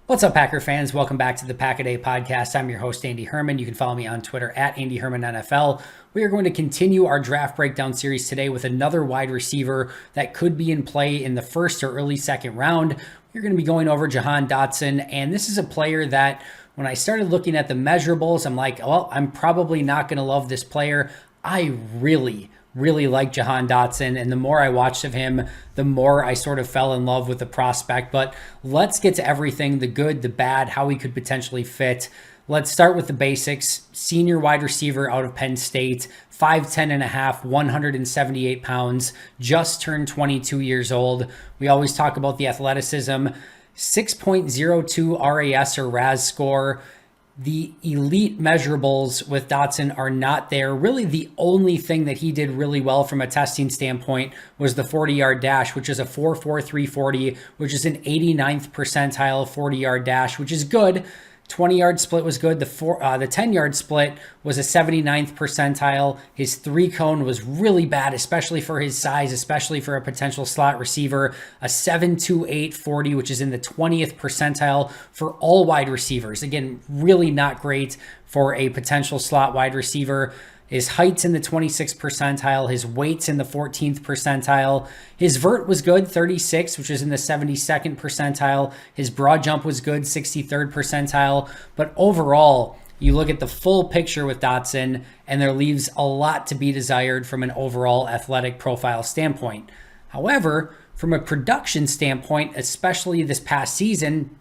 What's up, Packer fans? Welcome back to the Pack a Day podcast. I'm your host, Andy Herman. You can follow me on Twitter at Andy Herman NFL. We are going to continue our draft breakdown series today with another wide receiver that could be in play in the first or early second round. We're going to be going over Jahan Dotson, and this is a player that when I started looking at the measurables, I'm like, well, I'm probably not going to love this player. I really like Jahan Dotson, and the more I watched of him, the more I sort of fell in love with the prospect. But let's get to everything, the good, the bad, how he could potentially fit. Let's start with the basics. Senior wide receiver out of Penn State, 5'10 and a half, 178 pounds, just turned 22 years old. We always talk about the athleticism. 6.02 RAS or RAS score. The elite measurables with Dotson are not there. Really, the only thing that he did really well from a testing standpoint was the 40-yard dash, which is a 4.4340, which is an 89th percentile 40-yard dash, which is good. 20-yard split was good. The 10-yard split was a 79th percentile. His 3-cone was really bad, especially for his size, especially for a potential slot receiver. A 7.2840, which is in the 20th percentile for all wide receivers. Again, really not great for a potential slot wide receiver. His height's in the 26th percentile. His weight's in the 14th percentile. His vert was good, 36, which is in the 72nd percentile. His broad jump was good, 63rd percentile. But overall, you look at the full picture with Dotson, and there leaves a lot to be desired from an overall athletic profile standpoint. However, from a production standpoint, especially this past season,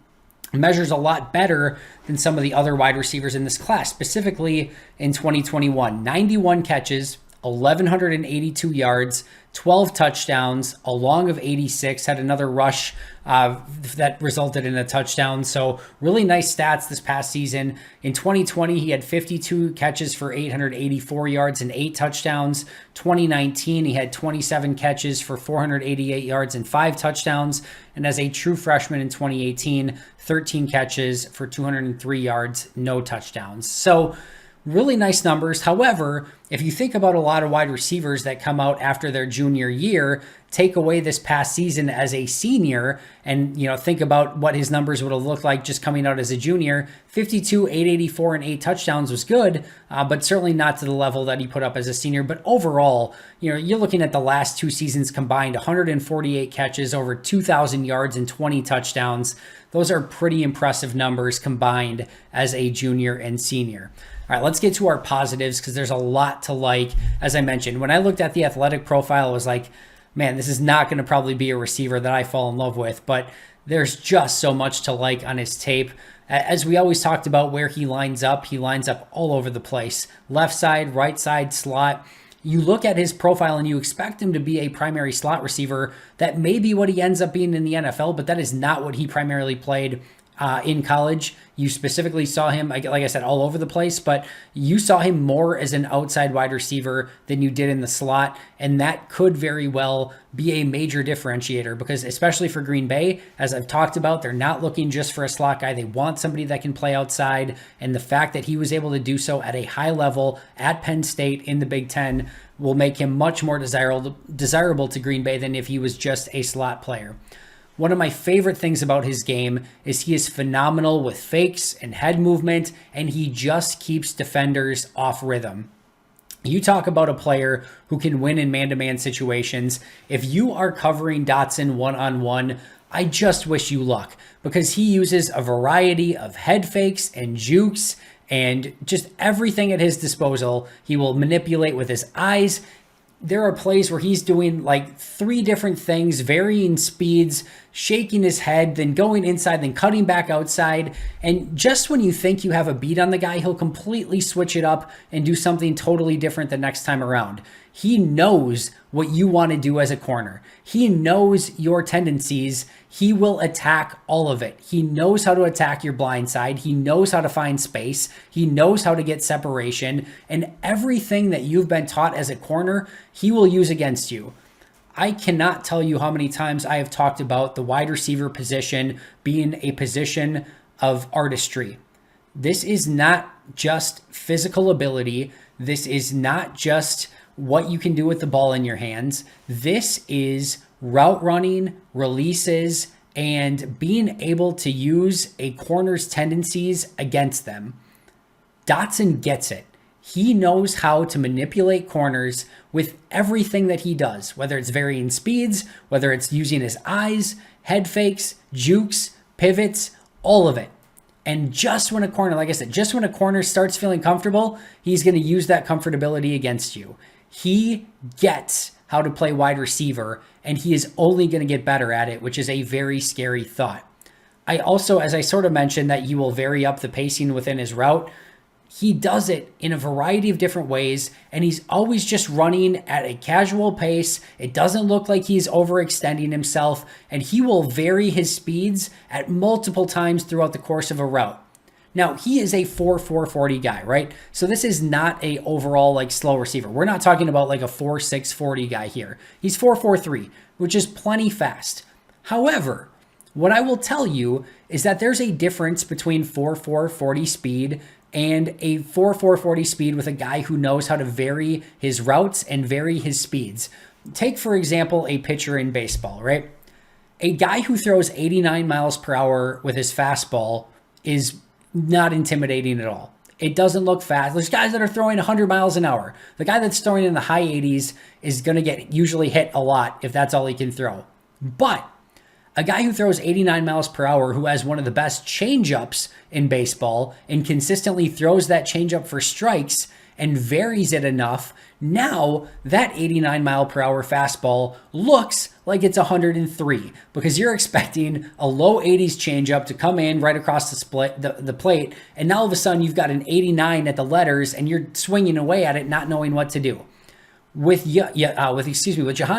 measures a lot better than some of the other wide receivers in this class, specifically in 2021. 91 catches, 1,182 yards, 12 touchdowns, a long of 86, had another rush that resulted in a touchdown. So really nice stats this past season. In 2020, he had 52 catches for 884 yards and 8 touchdowns. 2019, he had 27 catches for 488 yards and 5 touchdowns. And as a true freshman in 2018, 13 catches for 203 yards, no touchdowns. So really nice numbers. However, if you think about a lot of wide receivers that come out after their junior year, take away this past season as a senior, and think about what his numbers would have looked like just coming out as a junior. 52, 884, and 8 touchdowns was good, but certainly not to the level that he put up as a senior. But overall, you're looking at the last 2 seasons combined, 148 catches, over 2,000 yards, and 20 touchdowns. Those are pretty impressive numbers combined as a junior and senior. All right, let's get to our positives because there's a lot to like. As I mentioned, when I looked at the athletic profile, I was like, man, this is not going to probably be a receiver that I fall in love with, but there's just so much to like on his tape. As we always talked about where he lines up all over the place. Left side, right side, slot. You look at his profile and you expect him to be a primary slot receiver. That may be what he ends up being in the NFL, but that is not what he primarily played in college. You specifically saw him, like I said, all over the place, but you saw him more as an outside wide receiver than you did in the slot. And that could very well be a major differentiator because especially for Green Bay, as I've talked about, they're not looking just for a slot guy. They want somebody that can play outside. And the fact that he was able to do so at a high level at Penn State in the Big Ten will make him much more desirable to Green Bay than if he was just a slot player. One of my favorite things about his game is he is phenomenal with fakes and head movement, and he just keeps defenders off rhythm. You talk about a player who can win in man-to-man situations. If you are covering Dotson one-on-one, I just wish you luck because he uses a variety of head fakes and jukes and just everything at his disposal. He will manipulate with his eyes. There are plays where he's doing like 3 different things, varying speeds, shaking his head, then going inside, then cutting back outside. And just when you think you have a beat on the guy, he'll completely switch it up and do something totally different the next time around. He knows what you want to do as a corner. He knows your tendencies. He will attack all of it. He knows how to attack your blind side. He knows how to find space. He knows how to get separation. And everything that you've been taught as a corner, he will use against you. I cannot tell you how many times I have talked about the wide receiver position being a position of artistry. This is not just physical ability. This is not just what you can do with the ball in your hands. This is route running, releases, and being able to use a corner's tendencies against them. Dotson gets it. He knows how to manipulate corners with everything that he does, whether it's varying speeds, whether it's using his eyes, head fakes, jukes, pivots, all of it. And just when a corner, like I said, just when a corner starts feeling comfortable, he's going to use that comfortability against you. He gets how to play wide receiver, and he is only going to get better at it, which is a very scary thought. I also, as I sort of mentioned, that he will vary up the pacing within his route. He does it in a variety of different ways, and he's always just running at a casual pace. It doesn't look like he's overextending himself, and he will vary his speeds at multiple times throughout the course of a route. Now, he is a 4.40 guy, right? So this is not a overall like slow receiver. We're not talking about like a 4.40 guy here. He's 4.43, which is plenty fast. However, what I will tell you is that there's a difference between 4.40 speed and a 4.40 speed with a guy who knows how to vary his routes and vary his speeds. Take, for example, a pitcher in baseball, right? A guy who throws 89 miles per hour with his fastball is not intimidating at all. It doesn't look fast. There's guys that are throwing 100 miles an hour. The guy that's throwing in the high 80s is going to get usually hit a lot if that's all he can throw. But a guy who throws 89 miles per hour, who has one of the best changeups in baseball and consistently throws that changeup for strikes and varies it enough, now that 89 mile per hour fastball looks like it's 103 because you're expecting a low 80s changeup to come in right across the plate, and now all of a sudden you've got an 89 at the letters and you're swinging away at it not knowing what to do. With Jahan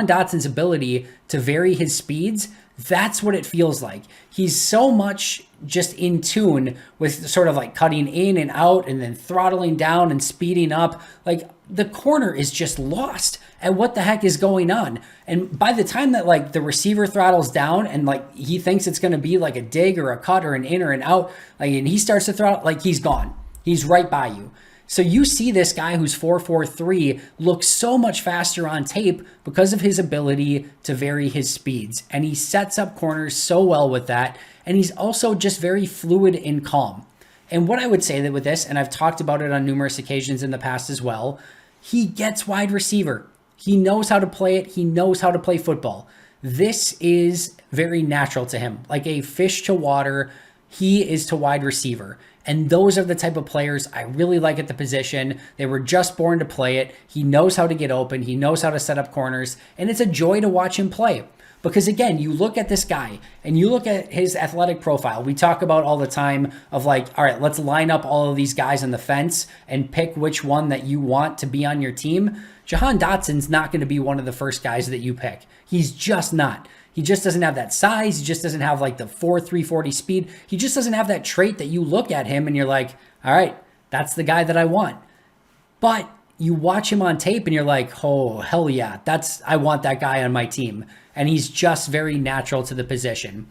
Dotson's ability to vary his speeds, that's what it feels like. He's so much just in tune with sort of like cutting in and out and then throttling down and speeding up. Like the corner is just lost at what the heck is going on. And by the time that like the receiver throttles down and like he thinks it's going to be like a dig or a cut or an in or an out, like, and he starts to throttle, like he's gone. He's right by you. So you see this guy who's 4.43 look so much faster on tape because of his ability to vary his speeds. And he sets up corners so well with that. And he's also just very fluid and calm. And what I would say that with this, and I've talked about it on numerous occasions in the past as well, he gets wide receiver. He knows how to play it. He knows how to play football. This is very natural to him. Like a fish to water, he is to wide receiver. And those are the type of players I really like at the position. They were just born to play it. He knows how to get open. He knows how to set up corners. And it's a joy to watch him play. Because again, you look at this guy and you look at his athletic profile. We talk about all the time of like, all right, let's line up all of these guys on the fence and pick which one that you want to be on your team. Jahan Dotson's not going to be one of the first guys that you pick. He's just not. He just doesn't have that size. He just doesn't have like the 4.340 speed. He just doesn't have that trait that you look at him and you're like, all right, that's the guy that I want. But you watch him on tape and you're like, oh, hell yeah, I want that guy on my team. And he's just very natural to the position.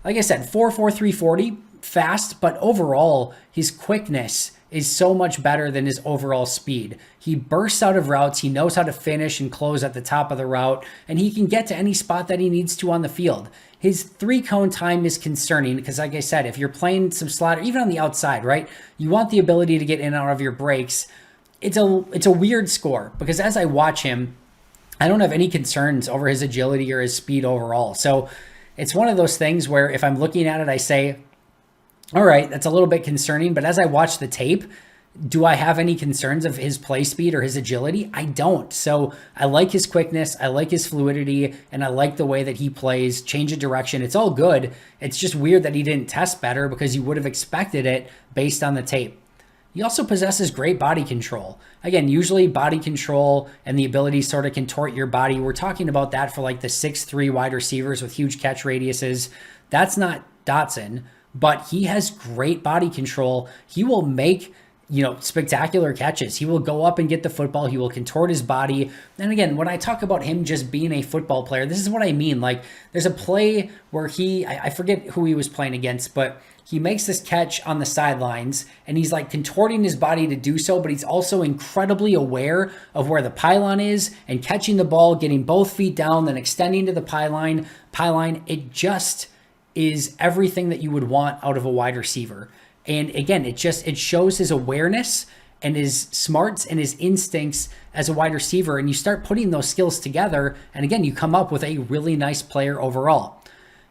Like I said, 4.4340, fast, but overall, his quickness is so much better than his overall speed. He bursts out of routes, he knows how to finish and close at the top of the route, and he can get to any spot that he needs to on the field. His 3-cone time is concerning because, like I said, if you're playing some slot, or even on the outside, right, you want the ability to get in and out of your breaks. It's a weird score because as I watch him, I don't have any concerns over his agility or his speed overall. So it's one of those things where if I'm looking at it, I say, all right, that's a little bit concerning. But as I watch the tape, do I have any concerns of his play speed or his agility? I don't. So I like his quickness. I like his fluidity. And I like the way that he plays, change of direction. It's all good. It's just weird that he didn't test better because you would have expected it based on the tape. He also possesses great body control. Again, usually body control and the ability to sort of contort your body. We're talking about that for like the 6'3" wide receivers with huge catch radiuses. That's not Dotson, but he has great body control. He will make, spectacular catches. He will go up and get the football. He will contort his body. And again, when I talk about him just being a football player, this is what I mean. Like there's a play where I forget who he was playing against, but he makes this catch on the sidelines and he's like contorting his body to do so, but he's also incredibly aware of where the pylon is and catching the ball, getting both feet down, then extending to the pylon. is everything that you would want out of a wide receiver. And again, it shows his awareness and his smarts and his instincts as a wide receiver. And you start putting those skills together. And again, you come up with a really nice player overall.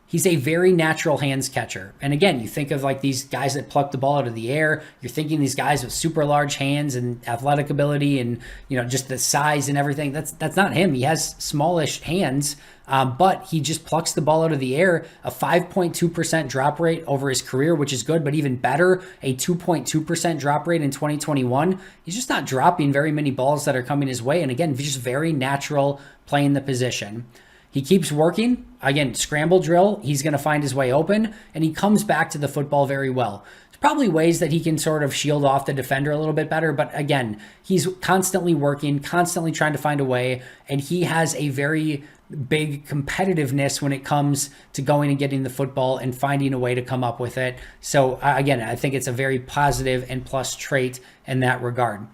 He's a very natural hands catcher. And again, you think of like these guys that pluck the ball out of the air. You're thinking these guys with super large hands and athletic ability and, just the size and everything. That's not him. He has smallish hands, but he just plucks the ball out of the air. A 5.2% drop rate over his career, which is good, but even better, a 2.2% drop rate in 2021. He's just not dropping very many balls that are coming his way. And again, just very natural playing the position. He keeps working. Again, scramble drill, he's going to find his way open, and he comes back to the football very well. There's probably ways that he can sort of shield off the defender a little bit better, but again, he's constantly working, constantly trying to find a way, and he has a very big competitiveness when it comes to going and getting the football and finding a way to come up with it. So again, I think it's a very positive and plus trait in that regard.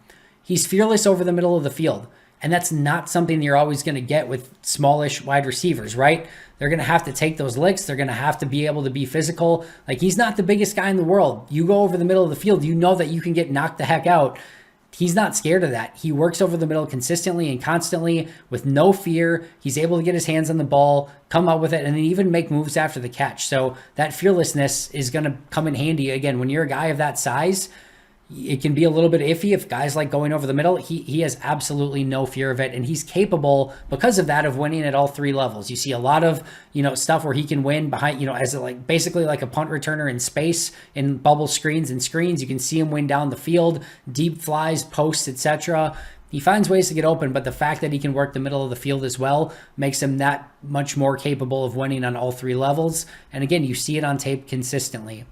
He's fearless over the middle of the field. And that's not something you're always going to get with smallish wide receivers, right? They're going to have to take those licks. They're going to have to be able to be physical. Like, he's not the biggest guy in the world. You go over the middle of the field, you know that you can get knocked the heck out. He's not scared of that. He works over the middle consistently and constantly with no fear. He's able to get his hands on the ball, come up with it, and then even make moves after the catch. So that fearlessness is going to come in handy. Again, when you're a guy of that size, it can be a little bit iffy if guys like going over the middle. He has absolutely no fear of it, and he's capable because of that of winning at all three levels. You see a lot of stuff where he can win behind as basically like a punt returner in space in bubble screens and screens. You can see him win down the field, deep flies, posts, etc. He finds ways to get open, but the fact that he can work the middle of the field as well makes him that much more capable of winning on all three levels. And again, you see it on tape consistently.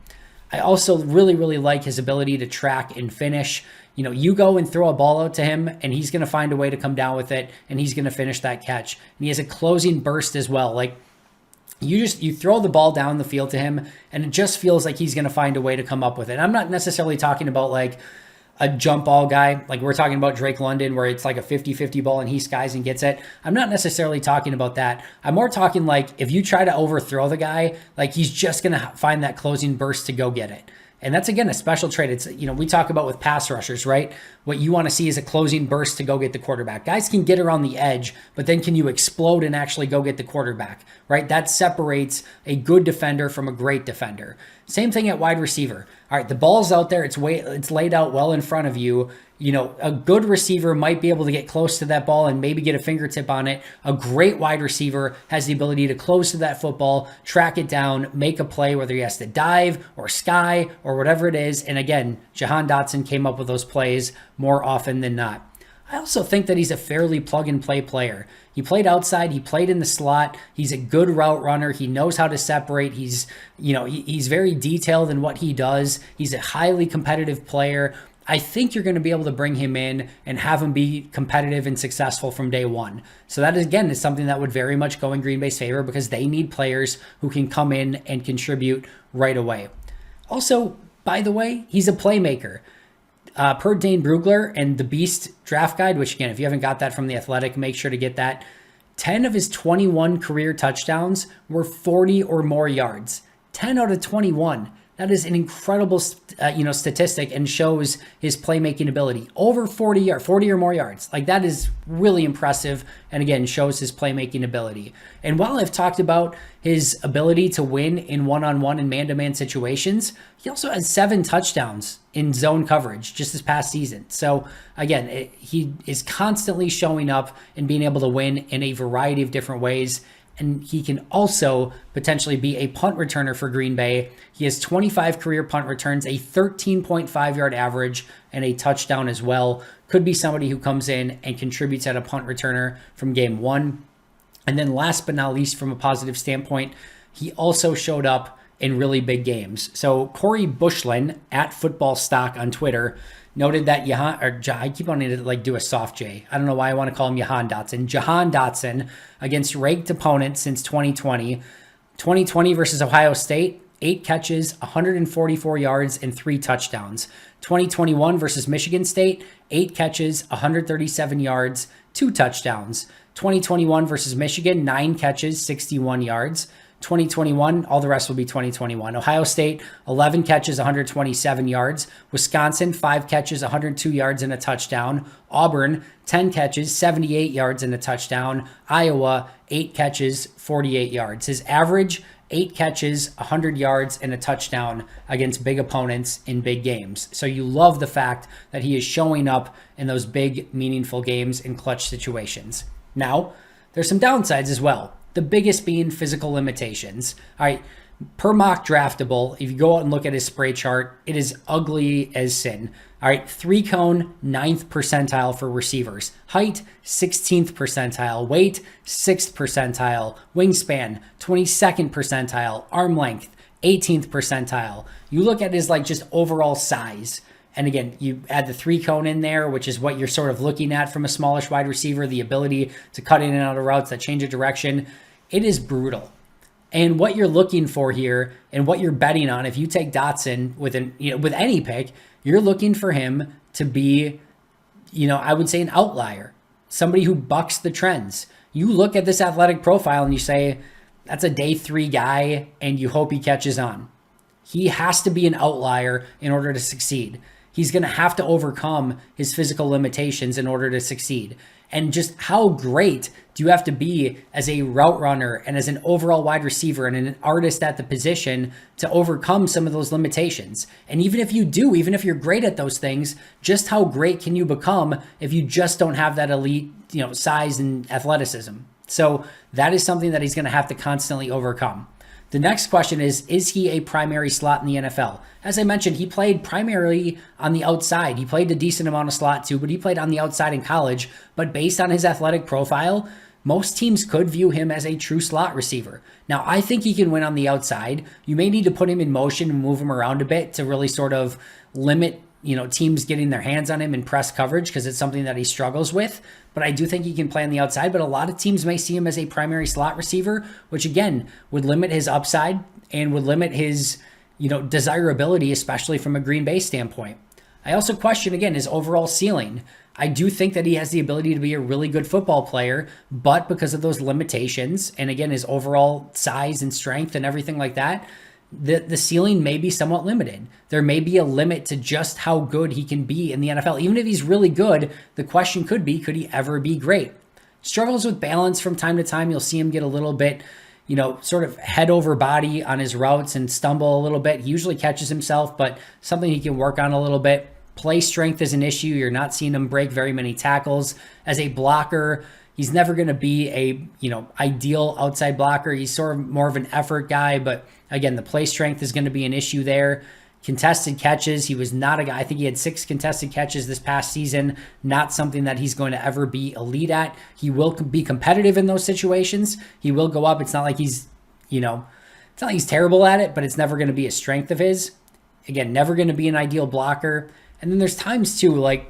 I also really, really like his ability to track and finish. You go and throw a ball out to him, and he's going to find a way to come down with it, and he's going to finish that catch. And he has a closing burst as well. Like, you throw the ball down the field to him, and it just feels like he's going to find a way to come up with it. I'm not necessarily talking about like a jump ball guy. Like, we're talking about Drake London, where it's like a 50-50 ball and he skies and gets it. I'm not necessarily talking about that. I'm more talking like if you try to overthrow the guy, like he's just going to find that closing burst to go get it. And that's, again, a special trait. It's, we talk about with pass rushers, right? What you want to see is a closing burst to go get the quarterback. Guys can get around the edge, but then can you explode and actually go get the quarterback, right? That separates a good defender from a great defender. Same thing at wide receiver. All right, the ball's out there. It's laid out well in front of you. A good receiver might be able to get close to that ball and maybe get a fingertip on it. A great wide receiver has the ability to close to that football, track it down, make a play, whether he has to dive or sky or whatever it is. And again, Jahan Dotson came up with those plays more often than not. I also think that he's a fairly plug-and-play player. He played outside. He played in the slot. He's a good route runner. He knows how to separate. He's very detailed in what he does. He's a highly competitive player. I think you're going to be able to bring him in and have him be competitive and successful from day one. So that, again, is something that would very much go in Green Bay's favor because they need players who can come in and contribute right away. Also, by the way, he's a playmaker. Per Dane Brugler and the Beast Draft Guide, which, again, if you haven't got that from The Athletic, make sure to get that. 10 of his 21 career touchdowns were 40 or more yards. 10 out of 21. That is an incredible, statistic and shows his playmaking ability. Over 40 or more yards. Like, that is really impressive. And again, shows his playmaking ability. And while I've talked about his ability to win in one-on-one and man-to-man situations, he also has 7 touchdowns in zone coverage just this past season. So again, he is constantly showing up and being able to win in a variety of different ways. And he can also potentially be a punt returner for Green Bay. He has 25 career punt returns, a 13.5 yard average, and a touchdown as well. Could be somebody who comes in and contributes at a punt returner from game one. And then last but not least, from a positive standpoint, he also showed up in really big games. So Corey Bushlin at Football Stock on Twitter noted that I keep wanting to do a soft J. I don't know why I want to call him Jahan Dotson. Jahan Dotson against ranked opponents since 2020. 2020 versus Ohio State, 8 catches, 144 yards, and 3 touchdowns. 2021 versus Michigan State, 8 catches, 137 yards, 2 touchdowns. 2021 versus Michigan, 9 catches, 61 yards. 2021, all the rest will be 2021. Ohio State, 11 catches, 127 yards. Wisconsin, 5 catches, 102 yards and a touchdown. Auburn, 10 catches, 78 yards and a touchdown. Iowa, 8 catches, 48 yards. His average, 8 catches, 100 yards, and a touchdown against big opponents in big games. So you love the fact that he is showing up in those big, meaningful games in clutch situations. Now, there's some downsides as well. The biggest being physical limitations. All right, per mock draftable, if you go out and look at his spray chart, it is ugly as sin. All right, 3-cone, 9th percentile for receivers. Height, 16th percentile. Weight, 6th percentile. Wingspan, 22nd percentile. Arm length, 18th percentile. You look at his just overall size. And again, you add the 3-cone in there, which is what you're sort of looking at from a smallish wide receiver, the ability to cut in and out of routes that change of direction. It is brutal. And what you're looking for here and what you're betting on, if you take Dotson with any pick, you're looking for him to be, I would say an outlier, somebody who bucks the trends. You look at this athletic profile and you say, that's a day 3 guy, and you hope he catches on. He has to be an outlier in order to succeed. He's going to have to overcome his physical limitations in order to succeed. And just how great do you have to be as a route runner and as an overall wide receiver and an artist at the position to overcome some of those limitations? And even if you do, even if you're great at those things, just how great can you become if you just don't have that elite, size and athleticism? So that is something that he's going to have to constantly overcome. The next question is he a primary slot in the NFL? As I mentioned, he played primarily on the outside. He played a decent amount of slot too, but he played on the outside in college. But based on his athletic profile, most teams could view him as a true slot receiver. Now, I think he can win on the outside. You may need to put him in motion and move him around a bit to really sort of limit teams getting their hands on him in press coverage, because it's something that he struggles with. But I do think he can play on the outside. But a lot of teams may see him as a primary slot receiver, which again would limit his upside and would limit his desirability, especially from a Green Bay standpoint. I also question, again, his overall ceiling. I do think that he has the ability to be a really good football player, but because of those limitations, and again, his overall size and strength and everything like that, the ceiling may be somewhat limited. There may be a limit to just how good he can be in the NFL. Even if he's really good, the question could he ever be great? Struggles with balance from time to time. You'll see him get a little bit, sort of head over body on his routes and stumble a little bit. He usually catches himself, but something he can work on a little bit. Play strength is an issue. You're not seeing him break very many tackles. As a blocker, he's never going to be a, ideal outside blocker. He's sort of more of an effort guy, but again, the play strength is going to be an issue there. Contested catches, he was not a guy. I think he had 6 contested catches this past season. Not something that he's going to ever be elite at. He will be competitive in those situations. He will go up. It's not like he's, it's not like he's terrible at it, but it's never going to be a strength of his. Again, never going to be an ideal blocker. And then there's times too,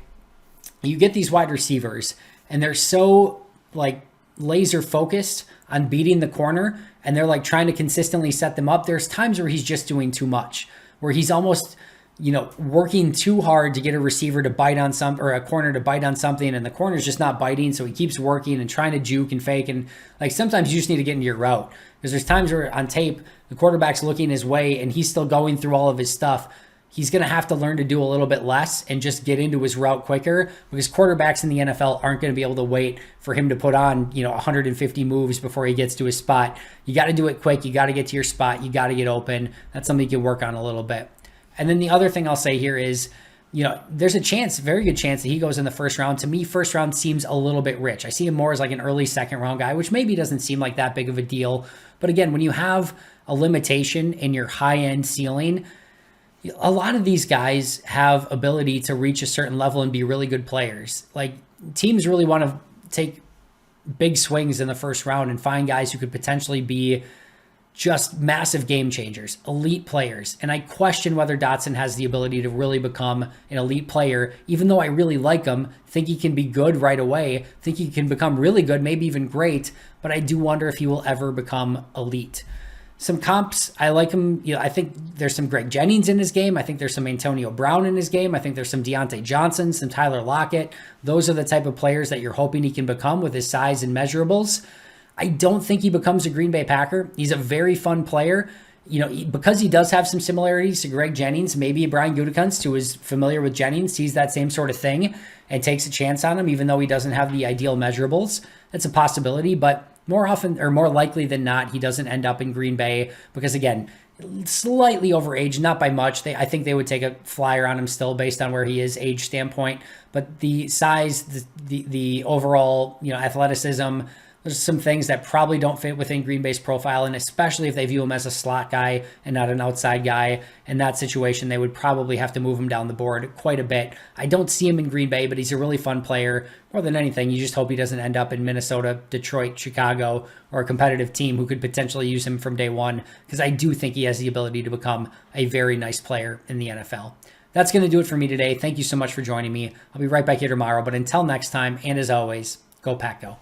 you get these wide receivers and they're so laser focused on beating the corner, and they're trying to consistently set them up. There's times where he's just doing too much, where he's almost, working too hard to get a receiver to bite on or a corner to bite on something, and the corner's just not biting. So he keeps working and trying to juke and fake. And sometimes you just need to get into your route, because there's times where on tape, the quarterback's looking his way and he's still going through all of his stuff. He's going to have to learn to do a little bit less and just get into his route quicker, because quarterbacks in the NFL aren't going to be able to wait for him to put on, 150 moves before he gets to his spot. You got to do it quick. You got to get to your spot. You got to get open. That's something you can work on a little bit. And then the other thing I'll say here is, there's a chance, very good chance that he goes in the first round. To me, first round seems a little bit rich. I see him more as an early second round guy, which maybe doesn't seem like that big of a deal. But again, when you have a limitation in your high-end ceiling, a lot of these guys have ability to reach a certain level and be really good players. Teams really want to take big swings in the first round and find guys who could potentially be just massive game changers, elite players. And I question whether Dotson has the ability to really become an elite player, even though I really like him, think he can be good right away, think he can become really good, maybe even great, but I do wonder if he will ever become elite. Some comps, I like him. I think there's some Greg Jennings in his game. I think there's some Antonio Brown in his game. I think there's some Deontay Johnson, some Tyler Lockett. Those are the type of players that you're hoping he can become with his size and measurables. I don't think he becomes a Green Bay Packer. He's a very fun player. Because he does have some similarities to Greg Jennings, maybe Brian Gutekunst, who is familiar with Jennings, sees that same sort of thing and takes a chance on him, even though he doesn't have the ideal measurables. That's a possibility, but more often or more likely than not, he doesn't end up in Green Bay because, again, slightly overage, not by much. I think they would take a flyer on him still based on where he is age standpoint, but the size, the overall, athleticism, there's some things that probably don't fit within Green Bay's profile, and especially if they view him as a slot guy and not an outside guy. In that situation, they would probably have to move him down the board quite a bit. I don't see him in Green Bay, but he's a really fun player. More than anything, you just hope he doesn't end up in Minnesota, Detroit, Chicago, or a competitive team who could potentially use him from day one, because I do think he has the ability to become a very nice player in the NFL. That's going to do it for me today. Thank you so much for joining me. I'll be right back here tomorrow, but until next time, and as always, go Pack Go.